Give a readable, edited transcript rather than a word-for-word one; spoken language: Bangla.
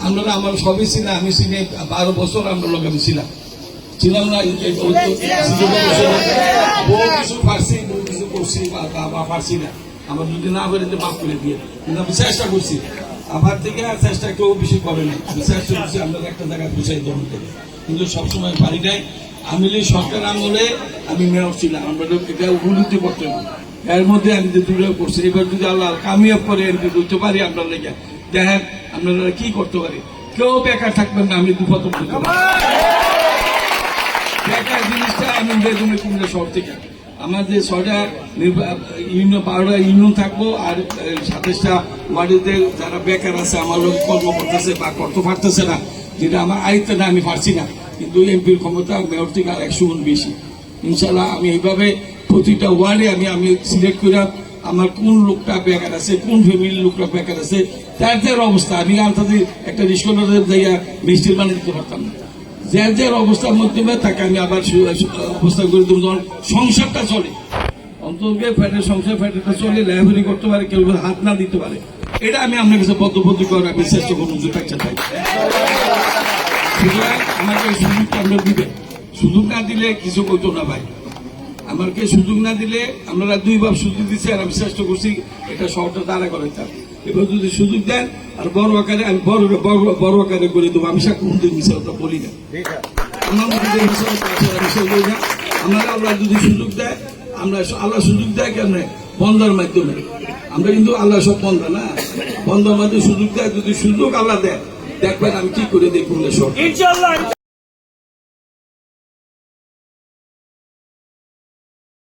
আমরা আমার সবই ছিল, আমি চিনি 12 বছর আমরা লোক আমি ছিলাম না বহু কিছু পারছি, বহু কিছু করছি বা পারছি না, আমার যদি না করে মাফ করে দিয়ে, কিন্তু আমি চেষ্টা করছি। আমার থেকে চেষ্টা কেউ বেশি করে নাই, আমি চেষ্টা করছি আমরা একটা জায়গায় বুঝাই দেওয়ার থেকে, কিন্তু সবসময় পারি নাই। আমি সরকার আমলে আমি মেয়র ছিলাম, আমরা এটা উপলব্ধি করতে হবে। এর মধ্যে আমি যে দূরে করছি, এবার যদি আল্লাহ কামিয়াব করে এমপি করতে পারি আমরা লেগে দেখেন আপনারা কি করতে পারি। কেউ বেকার থাকবেন না, আমি দুপতন করতে পারি। বেকার জিনিসটা আমি বেদমে কুমিল্লা শহর থেকে আমার যে 6টা ইউনিয়ন 12টা ইউনিয়ন থাকবো, আর 27টা ওয়ার্ডেতে যারা বেকার আছে আমার লোক কর্ম করতেছে বা করতে পারতেছে না, যেটা আমার আয়ত্তে না, আমি পারছি না, কিন্তু এমপির ক্ষমতা মেয়র থেকে 100 গুণ বেশি। ইনশাল্লাহ আমি এইভাবে প্রতিটা ওয়ার্ডে আমি সিলেক্ট করে আমার কোন লোকটা বেকার আছে, কোন ফ্যামিলির লোকটা বেকার আছে, তার অবস্থা আমি আনতে একটা রিস্কলারের জায়গা মিষ্টির বানিয়ে দিতে পারতাম না। যার অবস্থার মধ্যে তাকে আমি আবার অবস্থা করে দেবো, যখন সংসারটা চলে, অন্তত ফ্যাটের সংসার ফ্যাটেরটা চলে, লেহাবরি করতে পারে, কেউ হাত না দিতে পারে, এটা আমি আপনার কাছে বদ্ধপদ্ধতি করে আমি চেষ্টা করবো যে একটা চাই। সুতরাং আমাকে সুযোগটা আমরা দিবে, সুযোগ না দিলে কিছু করতো না ভাই। আমাকে সুযোগ না দিলে আপনারা 2 বার সুযোগ দিচ্ছে, আর আমি চেষ্টা করছি এটা শহরটা দাঁড়া করে তার। এবার যদি সুযোগ দেন আর বড় আকারে আমি বড় আকারে করে দেবো। আমি সাক্ষর মিশালটা বলি না, আমার মধ্যে মিশাল বলি না। আমরা আল্লাহ যদি সুযোগ দেয়, আমরা আল্লাহ সুযোগ দেয় কেন বন্ধার মাধ্যমে, আমরা কিন্তু আল্লাহ সব বন্ধা না, বন্ধার মাধ্যমে সুযোগ দেয়। যদি সুযোগ আল্লাহ দেয় দেখবেন আমি কি করে দেখুন সব।